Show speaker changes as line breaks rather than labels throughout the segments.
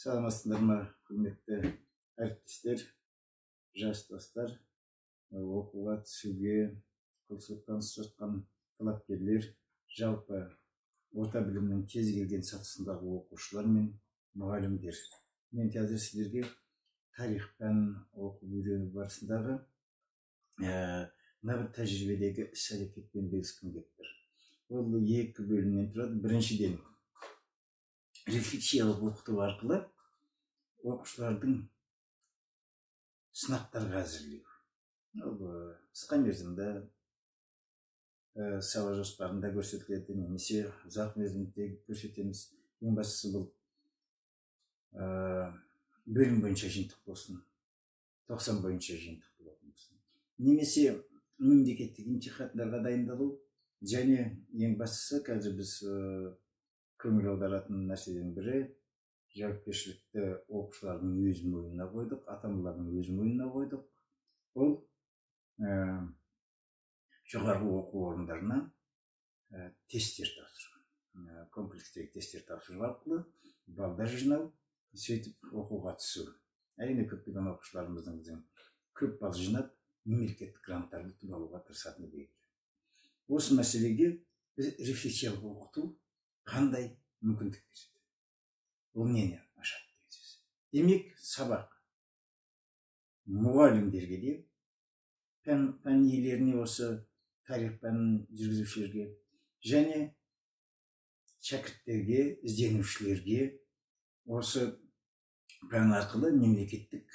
Саламатсыздар ма, құрметті әріптестер, жас достар, оқуға түсуге құлшылық танытып жатқан талапкерлер, жалпы орта білімнің кез келген сатысындағы оқушылар мен мұғалімдер. Мен қазір сіздерге тарих пәнін оқып үйрену барысындағы мына бір тәжірибедегі іс-әрекетпен бөліскім келіп тұр. Ол екі бөлімнен тұрады. Біріншіден, рефлексиялық оқыту арқылы оқушылардың сынақтарға әзірлеу. Қысқа мерзімді сабақ жоспарында көрсетіледі, немесе ұзақ мерзімде көрсетеміз. Ең бастысы бұл бөлім бойынша жиынтық болсын, 90 бойынша жиынтық болсын, немесе мемлекеттік емтихандарға дайындалу. Және ең бастысы қазір біз көңіл аударатын нәрседен бірі, жауапкершілікті оқушылардың өз мойнына қойдық, ата-аналардың өз мойнына қойдық. Ол жоғарғы оқу орындарына тесттер тапсыру, комплекстегі тесттер тапсыру арқылы балдар жинау, сөйтіп оқуға түсу. Әрине көптеген оқушыларымыздың көп балл жинап, мемлекеттік гранттарды ұтып алуға тырысатыны белгілі. Осы мәселеге біз рефлексиялық оқыту қандай мүмкіндік береді? Ол нені ашады деген сөз. Демек, сабақ мұғалімдерге де, пән иелеріне, осы тарих пәнін жүргізушілерге, және шәкірттерге, ізденушілерге осы пән арқылы мемлекеттік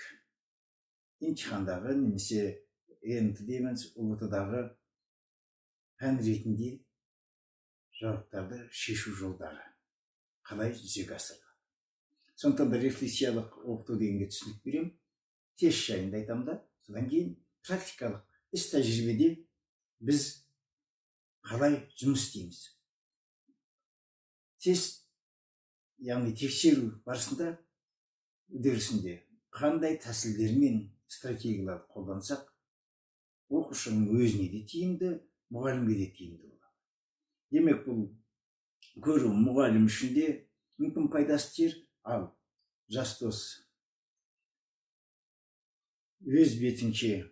емтихандағы, немесе НТ дейміз, ұбт-дағы пән ретінде жауаптарды шешу жолдары қалай жүзеге асырылады. Сондықтан да рефлексиялық оқыту дегенге түсінік беремін, тест жайында айтамын да, содан кейін практикалық іс тәжірибеде біз қалай жұмыс істейміз. Тест, яғни тексеру барысында үдерісінде қандай тәсілдер мен стратегияларды қолдансақ, оқушының өзіне де тиімді, мұғалімге де тиімді болады. Демек, бұл көру мұғалім үшін де мүмкін пайдасы тиер, ал жас дос өз бетінше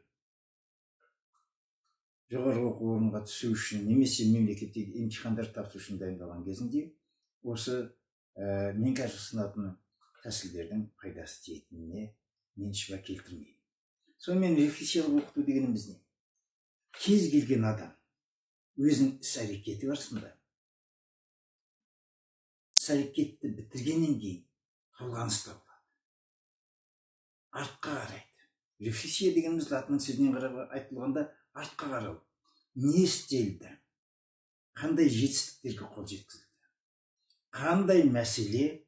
жоғарғы оқу орнына түсу үшін, немесе мемлекеттік емтихандар тапсыру үшін дайындалған кезінде осы мен қазір ұсынатын тәсілдердің пайдасы тиетініне мен шүбә келтірмеймін. Сонымен рефлексиялық оқыту дегеніміз не? Кез келген адам өзінің іс-әрекеті барысында іс-әрекетті бітіргеннен кейін толғаныста болады, артқа қарайды. Рефлексия дегеніміз латын сөзінен айтылғанда артқа қарау. Не істелді? Қандай жетістіктерге қол жеткізілді? Қандай мәселе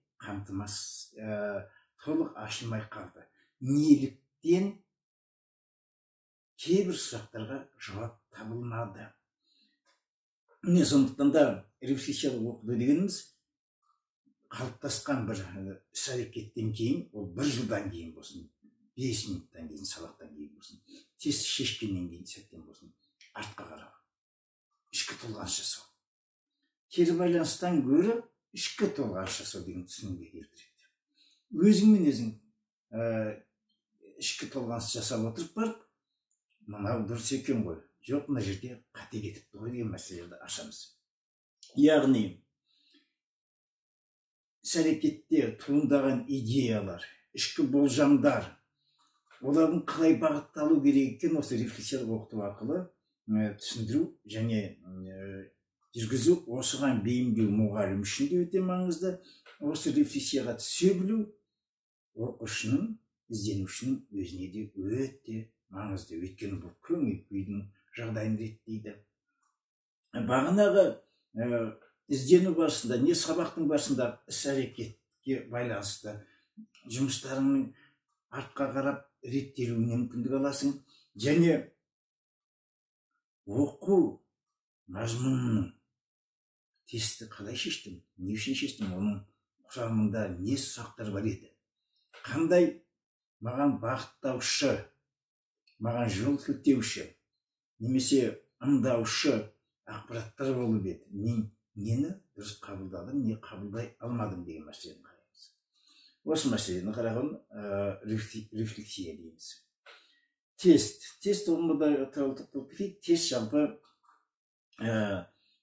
толық ашылмай қалды? Неліктен кейбір сұрақтарға жауап табылмады? Сондықтан да рефлексиялық оқыту дегеніміз қалыптасқан бір іс-әрекеттен кейін, ол 1 жылдан кейін болсын, 5 минуттан кейін, сабақтан кейін болсын, тест шешкеннен кейін сәттен болсын, артқа қарау, ішкі толғаныс жасау. Кері байланыстан гөрі ішкі толғаныс жасау деген түсінікке келтіреді. Өзіңмен өзің ішкі толғаныс жасап отырып барып, мынау дұрыс екен ғой, жоқ, мына жерде қате кетіпті ғой деген мәселелерді ашамыз. Яғни іс-әрекетте туындаған идеялар, ішкі болжамдар, олардың қалай бағытталу керек екенін осы рефлексиялық оқыту арқылы түсіндіру және жүргізу. Осыған бейімдеу мұғалім үшін де өте маңызды. Осы рефлексияға түсе білу оқушының, ізденушінің өзіне де өте маңызды. Өйткені бұл көңіл-күйдің жағдайын реттейді. Бағанағы іздену барысында, не сабақтың барысында іс-әрекетке байланысты жұмыстарының артқа қарап реттелуіне мүмкіндік аласың. Және оқу мазмұнының тестті қалай шештім, не үшін шештім, оның құрамында не сұрақтар бар еді, қандай маған бағыттаушы, маған жол сілтеуші, немесе ымдаушы ақпараттар болып еді, мен нені дұрыс қабылдадым, не қабылдай алмадым деген мәселені қараймыз. осы мәселені қараған рефлексия дейміз. Тест ұғымында туралы тоқталып кетейік. Тест жалпы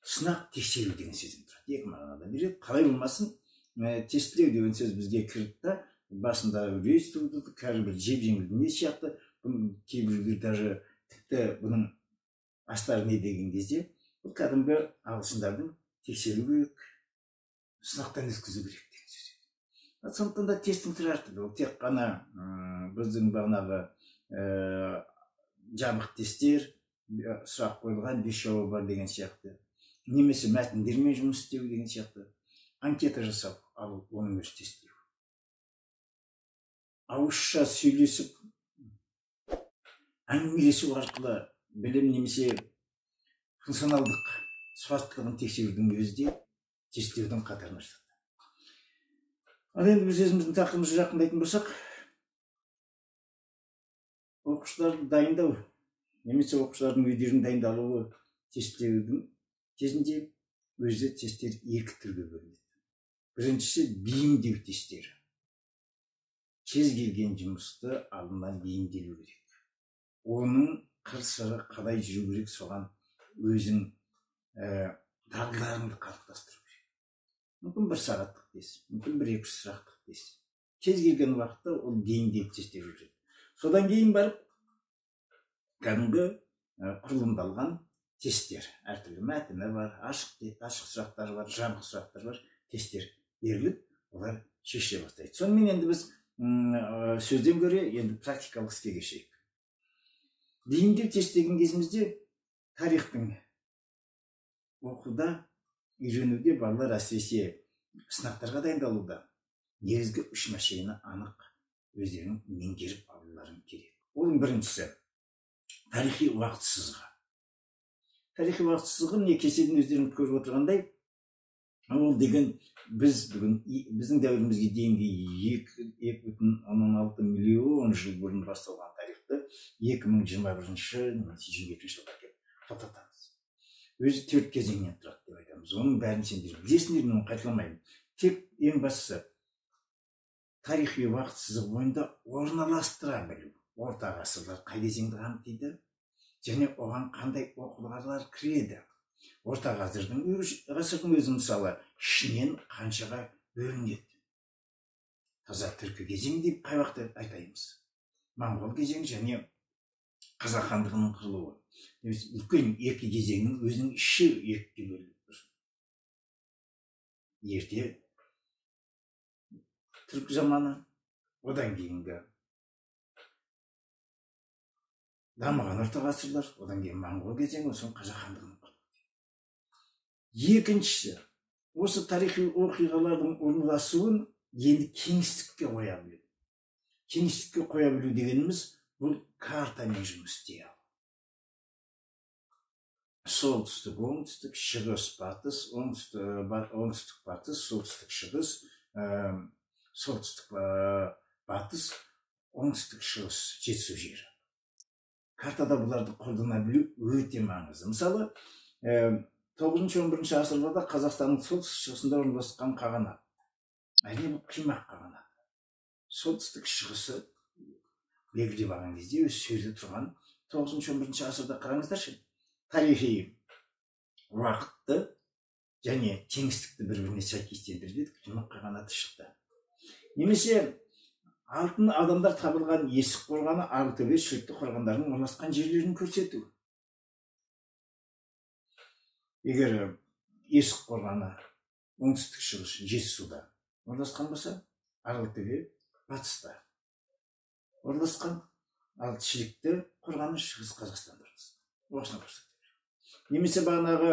сынақ тексеру деген сөзден тұрады. Екі мағынада береді. Қалай болмасын, тестілеу деген сөз бізге кірді да, басында үрей тудырды, кәдімгі жеп-жеңіл не сияқты. Кейбіреулер даже тіпті бұның астары не деген кезде, бұл кәдімгі ағылшындардың тексеру керек, сынақтан өткізу керек деген сөз. Сондықтан да тесттің түрі әртүрлі. Ол тек қана біздің бағанағы жабық тесттер, сұрақ қойылған 5 жауабы бар деген сияқты, немесе мәтіндермен жұмыс істеу деген сияқты, анкета жасап алып, оның өзі тестілеу. Ауызша сөйлесіп, әңгімелесу арқылы білім немесе функционалдық сауаттылығын тексерудің өзі де тестілеудің қатарына жатады. Ал енді біз өзіміздің тақырыбымызға жақындайтын болсақ, оқушыларды дайындау немесе оқушылардың өздерінің дайындалуы тестілеудің кезінде өзі тесттер екі түрге бөлінеді. Біріншісі бейімдеу тесттері. Кез келген жұмысты алдынан бейімделу керек. Оның қыр-сыры қалай жүру керек, соған өзің дағдыларыңды қалыптастыру керек. Мүмкін 1 сағаттық тест, мүмкін 1-2 сұрақтық тест. Кез келген уақытта ол бейімделіп тесттер жүреді. Содан кейін барып кәдімгі құрылымдалған тесттер, әртүрлі мәтіні бар, ашық сұрақтар бар, жабық сұрақтар бар, тесттер беріліп, олар шешіле бастайды. Сонымен енді біз сөзден көре енді практикалық іске кешейік. Бейімдеу тест деген кезімізде тарихтың оқуда, үйренуде балалар әсіресе сынақтарға дайындалуда негізгі 3 мәселені анық өздерінің меңгеріп алуларын керек. Оның біріншісі тарихи уақытсызға. Тарихи уақытсызғы не кеседен өздерің көріп отырғандай, ол деген біз бүгін біздің дәуірімізге дейінгі 2,16 миллион жыл бұрын басталған тарихты 2021 немесе 22 жылға келіп тоқтатамыз. Өзі 4 кезеңнен тұрады деп айтамыз. Оның бәрін сендер білесіңдер, мен қайталамаймын. Тек ең бастысы тарихи уақытсыздық бойында орналастыра білу. Орта ғасырлар қай кезеңді қамтиды және оған қандай оқиғалар кіреді. Орта ғасырдың өзі мысалы ішінен қаншаға бөлінеді. Таза түркі кезеңі деп қай уақытта айтаймыз. Моңғол кезеңі және Қазақ хандығының құрылуы. Үлкен екі кезеңнің өзінің іші екіге бөлініп тұр. Ерте түркі заманы, одан кейінгі дамыған орта ғасырлар, одан кейін моңғол кезеңі, сосын Қазақ хандығының құрылуы. Екіншісі, осы тарихи оқиғалардың орналасуын енді кеңістікке қоя білу. Кеңістікке қоя білу дегеніміз бұл картамен жұмыс істей алу. Солтүстік, оңтүстік, шығыс, батыс, оңтүстік, батыс, солтүстік, шығыс, солтүстік, батыс, оңтүстік, шығыс, жетісу жері. Картада бұларды қолдана білу өте маңызды. Мысалы, 9-11 ғасырларда Қазақстанның солтүстік шығысында орналасқан қағанат. Әрине бұл қимақ қағанат. Солтүстік шығысы белгілеп алған кезде өз сөзі тұрған 9-11 ғасырда қараңыздаршы. Тарихи уақытты және кеңістікті бір-біріне сәйкестендіріп қимақ қағанаты шықты. Немесе алтын адамдар табылған есік қорғаны Аралтөбе шілікті қорғандарының орналасқан жерлерін көрсету. Егер есік қорғаны оңтүстік шығыс Жетісуда орналасқан болса, Аралтөбе батыста орналасқан, ал шілікті қорғаны шығыс Қазақстанда орналасқан. Осыны көрсету. Немесе бағанағы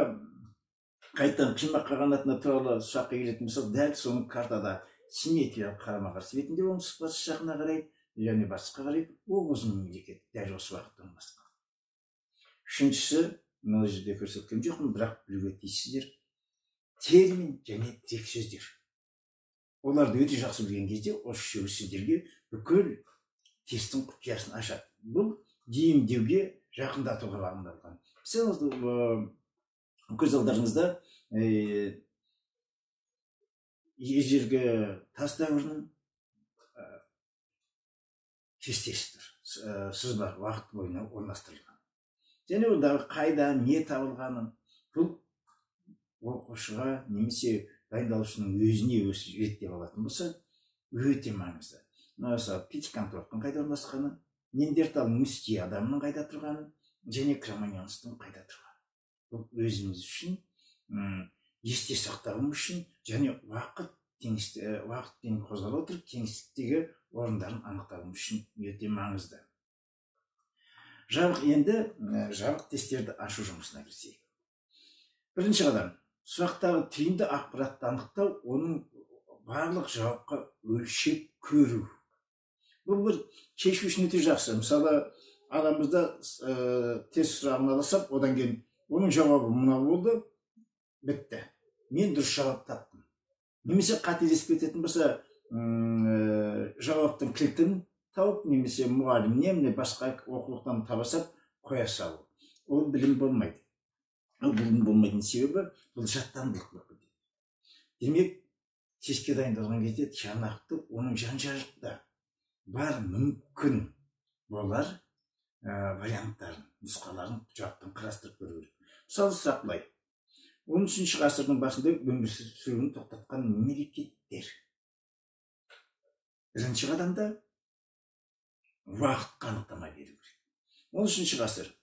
қайтадан қимақ қағанатына туралы сұраққа келетін болсақ, дәл соның картада симметриялық қарама-қарсы бетінде оңтүстік батыс жағына қарай және батысқа қарай Оғыз мемлекеті дәл осы уақытта орналасқан. Үшіншісі, мына жерде көрсеткен жоқпын, бірақ білуге тиіссіздер, термин және тірек сөздер. Оларды өте жақсы білген кезде осы сіздерге бүкіл тесттің құпиясын ашады. Бұл бейімдеуге жақындатуға бағытталған. Көз алдарыңызда ежелгі тас дәуірінің кестесі тұр, сызба уақыт бойына орналастырылған. Және ондағы қайда не табылғанын бұл оқушыға немесе дайындалушының өзіне өзі реттеп алатын болса өте маңызды. Мысалы Пятикантроптың қайда орналасқаны, Неандертал мустье адамның қайда тұрғаны және Кроманьонстың қайда тұрғаны. Бұл өзіміз үшін есте сақтауымыз үшін және уақытпен қозғала отырып кеңістіктегі орындарын анықтауымыз үшін өте маңызды. Жабық тесттерді ашу жұмысына кірісейік. Бірінші қадам, сұрақтағы түйінді ақпаратты анықтау, оның барлық жауапқа өлшеп көру. Бұл бір шешу үшін өте жақсы. Мысалы, арамызда тест сұрағын алсақ, одан кейін оның жауабы мынау болды, бітті. Мен дұрыс жауап таптым. Немесе қателесіп кететін болса, жауаптың кілтін тауып, немесе мұғалімнен басқа оқулықтан табасап қоя салу. Ол білім болмайды. Ол білім болмайтын себебі бұл жаттандылық болып кетеді. Демек, тестке дайындалған кезде тиянақты, оның жан-жақты бар мүмкін болар варианттарын, нұсқаларын жауаптан қарастырып көру керек. Мысалы, сұрақ былай. 13 ғасырдың басында өмір сүруін тоқтатқан мемлекеттер. Бірінші қадамда уақытқа анықтама беру керек. 13 ғасыр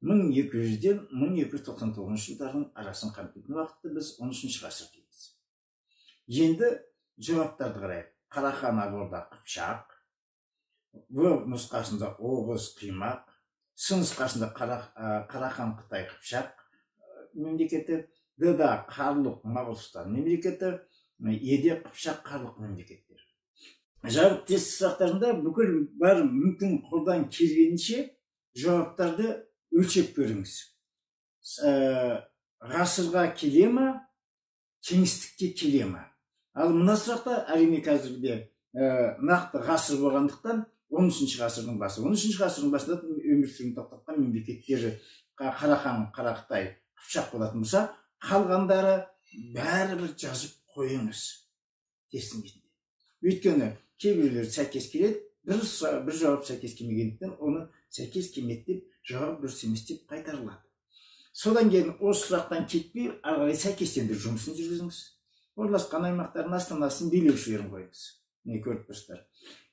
1200-ден 1299 жылдардың арасын қамтитын уақытты біз 13 ғасыр дейміз. Енді жауаптарды қарайық. Қарахан Аборда Қыпшақ, В нұсқасында Оғыз Қимақ, С нұсқасында Қарахан Қытай Қыпшақ мемлекеті, Д-да Қарлұқ Моғолстан мемлекеті, Е-де Қыпшақ Қарлұқ мемлекеттер. Жауап тест сұрақтарында бүкіл бар мүмкін қолдан келгенше жауаптарды өлшеп көріңіз. Ғасырға келе ма, кеңістікке келе ма? Ал мына сұрақта әрине қазірде нақты ғасыр болғандықтан 13 ғасырдың басы. 13 ғасырдың басында өмір сүруін тоқтатқан мемлекеттері Қарахан, Қарақытай, Қыпшақ болатын болса, қалғандары бәрібір жазып қойыңыз тесттің бетінде. Өйткені кейбіреулер сәйкес келеді, бір жауап сәйкес келмегендіктен оны сәйкес келмеді деп, жауап дұрыс емес деп қайтарылады. Содан кейін осы сұрақтан кетпей, ары қарай сәйкестендіру жұмысын жүргізіңіз. Орналасқан аймақтардың астанасын билеушілерін қойыңыз. Не көріп тұрсыздар.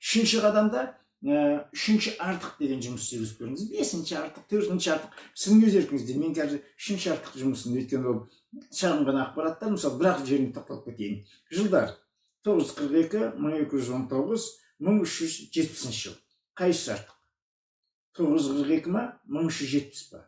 Үшінші қадамда үшінші артық деген жұмыс жүргізіп көріңіз. Бесінші артық, төртінші артық. Сіздің өз еркіңізде. Мен қазір үшінші артық жұмысын, өйткені ол шағын ғана ақпараттар, мысалы, бірақ жеріне тоқталып кетейін. Жылдар 942, 1219, 1370 жыл. Қайсысы артық? 942 ма, 1370 па?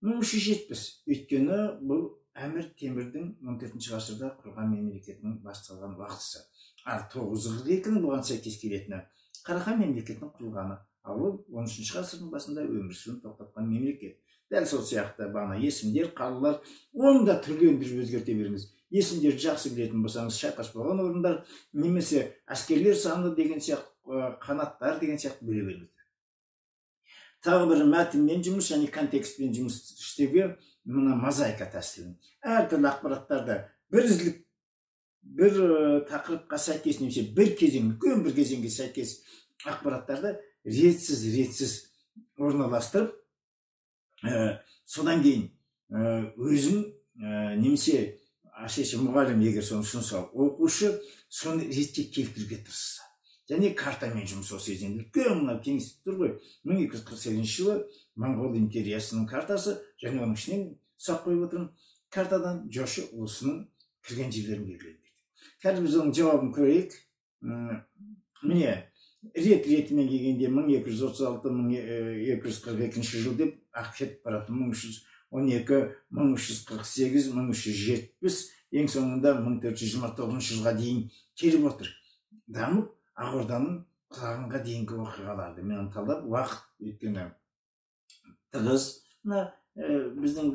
1370. Өйткені бұл Әмір Темірдің 14 ғасырда құрған мемлекетінің басталған уақытысы. Ал 942-ның бұған сәйкес келетіні Қарахан мемлекетінің құрылғаны. Ал ол 13 ғасырдың басында өмір сүруін тоқтатқан мемлекет. Дәл сол сияқты бағана есімдер, қалалар, оны да түрлендіріп өзгерте беріңіз. Есімдерді жақсы білетін болсаңыз, шайқас болған орындар, немесе әскерлер саны деген сияқты, қанаттар деген сияқты бөле беріңіздер. Тағы бір мәтінмен жұмыс және контекстпен жұмыс істеуге мына мозаика тәсілін. Әртүрлі ақпараттарды бір тақырыпқа сәйкес, немесе бір кезеңге сәйкес ақпараттарды ретсіз орналастырып, содан кейін өзің немесе әсіресе мұғалім егер соны ұсынса, оқушы соны ретке келтіруге тырысса. Және картамен жұмыс осы кезеңде үлкен мына кеңістік тұр ғой. 1248 жылы Моңғол империясының картасы, және оның ішінен сұрақ қойып отырмын, картадан Жошы ұлысының кірген жерлерін белгілейді. Қазір біз оның жауабын көрейік. Міне, ретімен келгенде 1236-1242 жыл деп ақпарат баратын 1312, 1348, 1370, ең соңында 1429 жылға дейін келіп отыр. Дамып, Ақорданың құлағанға дейінгі оқиғаларды мен талдап, уақыт өткені тығыз. Біздің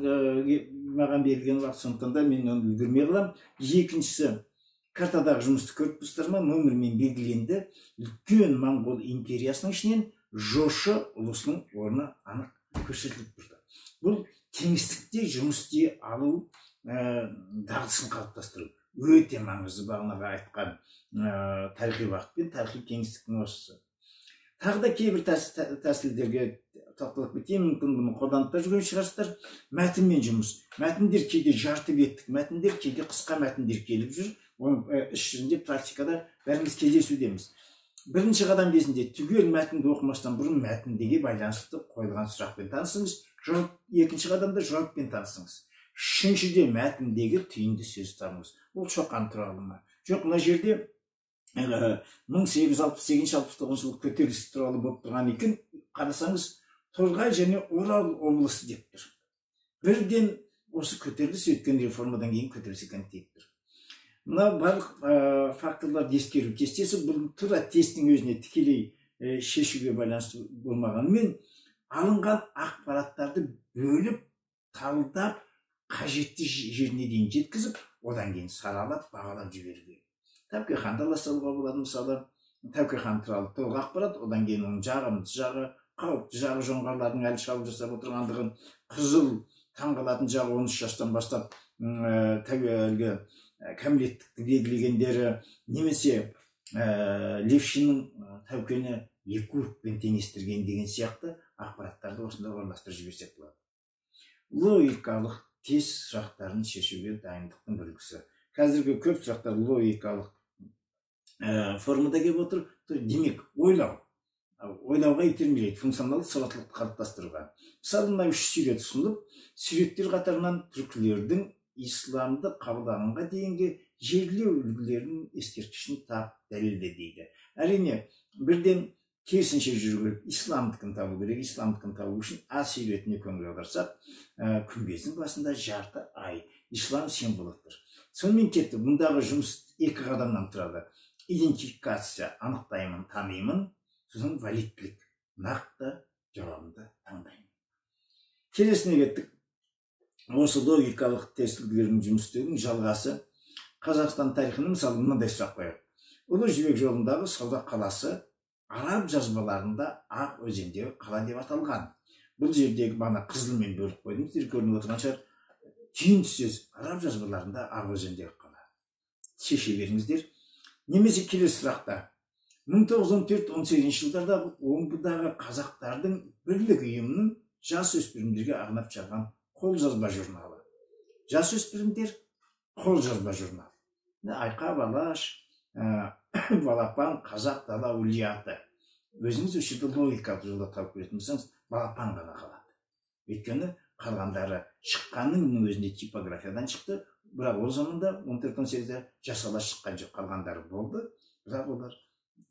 маған берілген уақыт, сондықтан да мен оны үлгермей қалам. Екіншісі, картадағы жұмысты көріп тұрсыздар ма, нөмірмен белгіленді. Үлкен Моңғол империясының ішінен Жошы ұлысының орны анық көрсетіліп тұрды. Бұл кеңістікте жұмыс істей алу дағдысын қалыптастыру өте маңызды. Бағанаға айтқан тарихи уақыт пен тарихи кеңістіктің осысы. Тағы да кейбір тәсілдерге тоқталып кетейін, мүмкін бұны қолданып та жүрген шығарсыздар. Мәтінмен жұмыс. Мәтіндер кейде жарты беттік мәтіндер, кейде қысқа мәтіндер келіп жүр. Оны іс жүзінде, практикада бәріміз кездесудеміз. Бірінші қадам кезінде түгел мәтінді оқымастан бұрын мәтіндегі байланысты қойылған сұрақпен танысыңыз. Екінші қадамда жауаппен танысыңыз. Үшіншіде мәтіндегі түйінді сөз табыңыз. Ол Шоқан туралы ма? Жоқ, мына жерде 1868-69 жылы көтеріліс туралы болып тұрған екен. Қарасаңыз, Торғай және Орал облысы деп тұр. Бірден осы көтеріліс өткен реформадан кейін көтеріліс екенін тиіп тұр. Мына барлық факторларды ескеру кестесі бұл тура тесттің өзіне тікелей шешуге байланысты болмағанымен, алынған ақпараттарды бөліп, талдап, қажетті жеріне дейін жеткізіп, одан кейін саралап, бағалап жіберуге. Тәуке ханды ала салуға болады, мысалы, Тәуке хан туралы толық ақпарат, одан кейін оның жағымды жағы, қауіпті жағы, жоңғарлардың әлі шабуыл жасап отырғандығын, қызыл таңғалатын жағы 13 жастан бастап әлгі кәмелеттікті белгілегендері, немесе Левшиннің Тәукені Якубовпен теңестірген деген сияқты ақпараттарды осында орналастырып жіберсек болады. Логикалық тест сұрақтарын шешуге дайындықтың үлгісі. Қазіргі көп сұрақтар логикалық формада келіп отыр. Демек, ойлауға итермелейді, функционалдық сауаттылықты қалыптастыруға. Мысалы, мына 3 сурет ұсынылып, суреттер қатарынан түркілердің исламды қабылдағанға дейінгі жерлеу үлгілерінің ескерткішін тап дәлелде дейді. Әрине, бірден керісінше жүру керек, исламдікін табу керек. Исламдікін табу үшін А суретіне көңіл аударсақ, күмбездің басында жарты ай, ислам символыдыр. Сонымен кетті, бұндағы жұмыс 2 қадамнан тұрады. Идентификация, анықтаймын, танимын, сосын валидтілік, нақты жауабымды таңдаймын. Келесіне кеттік. Осы логикалық тест үлгілерінің жұмыс істеудің жалғасы Қазақстан тарихының, мысалы, мынандай сұрақ қояйық. Ұлы Жібек жолындағы сауда қаласы араб жазбаларында Ақ өзендегі қала деп аталған. Бұл жердегі бана қызылмен бөліп қойдым, сіздер көрініп отырған шығар. Түйінді сөз араб жазбаларында Ақ өзендегі қала. Шеше беріңіздер. Немесе келесі сұрақта 1914-18 жылдардағы омбыдағы қазақтардың бірлік ұйымының жасөспірімдерге арнап шығарған қолжазба журналы. Жасөспірімдер қолжазба журналы. Айқап Алаш, Балапан, Қазақ дала өлияты. Өзіңіз осы жерде логикалық жолда тауып беретін болсаңыз, Балапан ғана қалады. Өйткені қалғандары шыққанның өзінде типографиядан шықты, бірақ ол заманда 14-18-де жасала шыққан жоқ, қалғандары болды, бірақ олар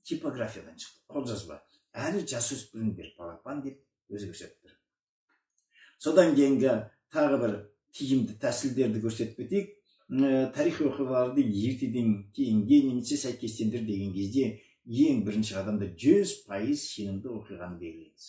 типографиядан шықты, қолжазба. Әлі жасөспірімдер Балапан деп өзі көрсетіп тұр. Содан кейінгі тағы бір тиімді тәсілдерді көрсетіп кетейік. Тарихи оқиғаларды ертеден кейінге немесе сәйкестендір деген кезде ең бірінші қадамда 100% сенімді оқиғаны белгілеңіз.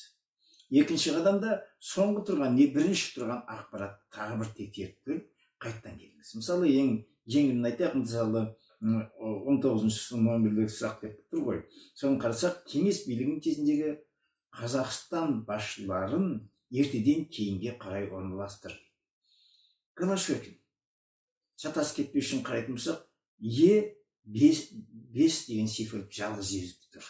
Екінші қадамда соңғы тұрған не бірінші тұрған ақпарат тағы бір тексеріп көріп қайттан келіңіз. Мысалы, ең жеңілін айтайық, мысалы 19-шы жылдың нөмірлік сұрақ деп тұр ғой. Соны қарасақ, кеңес билігінің кезіндегі Қазақстан басшыларын ертеден кейінге қарай орналастыр. Голошекин. Шатас кетпеу үшін қарайтын болсақ, Е5 деген цифр жалғыз езіп тұр.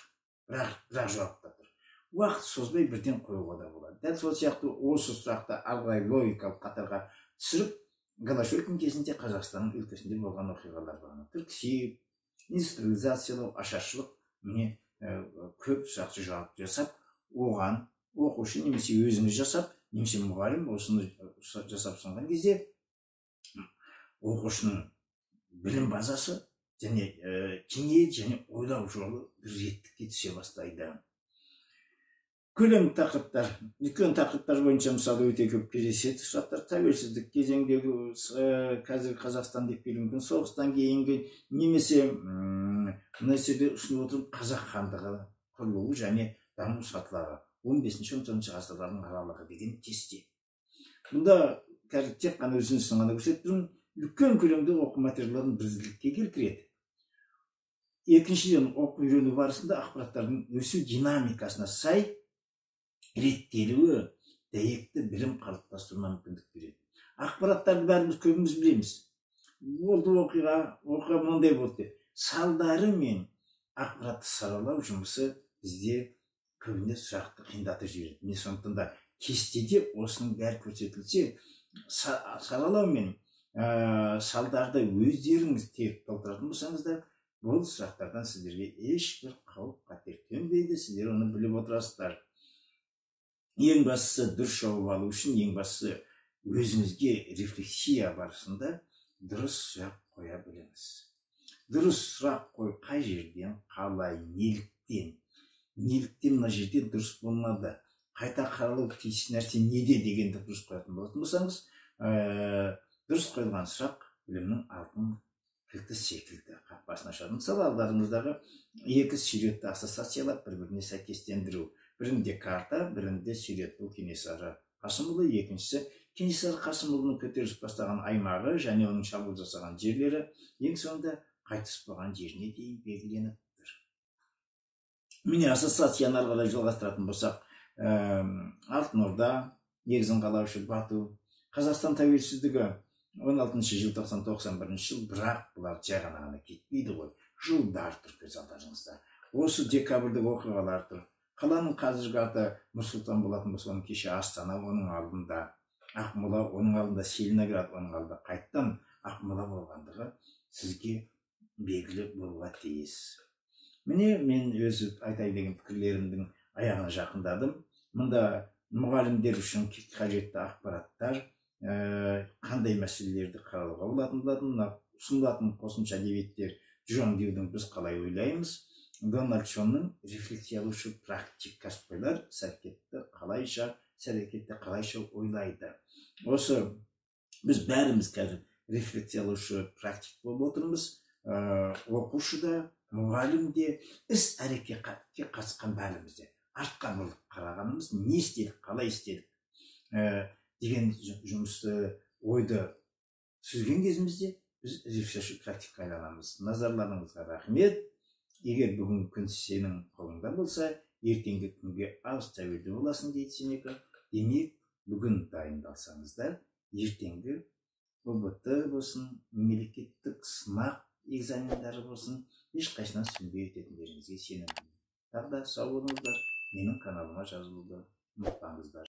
Бірақ жауапта тұр. Уақыт созбай бірден қоюға да болады. Дәл сол сияқты осы сұрақты алғай логикалық қатарға түсіріп, Голошекин кезінде Қазақстанның өлкесінде болған оқиғалар бағана. Түрксіб, индустриализациялау, ашаршылық, міне көп сұрақты жауап жасап, оған оқушы немесе өзіңіз жасап, немесе мұғалім осыны жасап сонған кезде оқушының білім базасы және кеңейеді және ойлау жолы бір реттікке түсе бастайды. Көлемді тақырыптар, үлкен тақырыптар бойынша мысалы өте көп кездеседі сұрақтар. Тәуелсіздік кезеңдегі қазіргі Қазақстан деп келуі мүмкін, соғыстан кейінгі немесе мына жерде ұсынып отырып қазақ хандығы құрылуы және даму сатылары 15-14 ғасырлардың аралығы деген кесте. Бұнда тек қана өзінсін ғана көрсетіп тұрмын, үлкен көлемді оқу материалдарын бірізділікке келтіреді. Екіншіден, оқу үйрену барысында ақпараттардың өсу динамикасына сай реттелуі дәйекті білім қалыптастыруына мүмкіндік береді. Ақпараттарды бәріміз көбіміз білеміз. Болды оқиға мынандай болды деп. Салдары мен ақпаратты саралау жұмысы бізде көбіне сұрақты қиындатып жібереді. Міне сондықтан да кестеде осының бәрі көрсетілсе, саралау мен салдарды өздеріңіз теріп толтыратын болсаңыздар, бұл сұрақтардан сіздерге ешбір қауіп қатер төнбейді, сіздер оны біліп отырасыздар. Ең бастысы дұрыс жауап алу үшін, ең бастысы өзіңізге рефлексия барысында дұрыс сұрақ қоя біліңіз. Дұрыс сұрақ қой, қай жерден, қалай, неліктен мына жерде дұрыс болмады, қайта қаралу тиіс нәрсе неде дегенді дұрыс қоятын болатын болсаңыз, дұрыс қойылған сұрақ білімнің алтын кілті секілді қақпасын ашады. Мысалы, алдарыңыздағы екі суретті ассоциациялап бір-біріне сәйкестендіру. Бірінде карта, бірінде сурет. Бұл Кенесары Қасымұлы, екіншісі Кенесары Қасымұлының көтеріліс бастаған аймағы және оның шабуыл жасаған жерлері ең соңында қайтыс болған жеріне дейін белгіленіп тұр. Міне ассоциацияны ары қарай жалғастыратын болсақ, Алтын Орда, негізін қалаушы Бату, Қазақстан тәуелсіздігі 16 желтоқсан 91 жыл, бірақ бұлар жай ғана кетпейді ғой. Жылдар тұр көз алдарыңызда. Осы декабрьдік оқиғалар тұр. Қаланың қазіргі аты Нұр-Сұлтан болатын болса, оның кеше Астана, оның алдында Ақмола, оның алдында Целиноград, оның алдында қайттан Ақмола болғандығы сізге белгілі болуға тиіс. Міне мен өз айтайын деген пікірлерімдің аяғына жақындадым. Мұнда мұғалімдер үшін қажетті ақпараттар, қандай мәселелерді қарауға болатындығын, ұсынылатын қосымша әдебиеттер жөндеудің біз қалай ойлаймыз, Дональд Шонның рефлексиялаушы практик кәсіпқойлар әрекетті қалайша ойлайды. Осы біз бәріміз қазір рефлексиялаушы практик болып отырмыз. Оқушы да, мұғалім де, іс әрекетке қатысқан бәрімізде. Артқа бұрылып қарағанымыз, не істедік, қалай істедік деген жұмысты, ойды сүзген кезімізде біз рефлексиялаушы практикқа айналамыз. Назарларыңызға рахмет. Егер бүгін күн сенің қолыңда болса, ертеңгі күнге аз тәуелді боласың дейді Сенека. Демек, бүгін дайындалсаңыздар, ертеңгі ОБТ болсын, мемлекеттік сынақ экзамендері болсын, ешқайсынан сүнбей өтетіндеріңізге сенімдімін. Тағы да сау болыңыздар, менің каналыма жазылуды ұмытпаңыздар.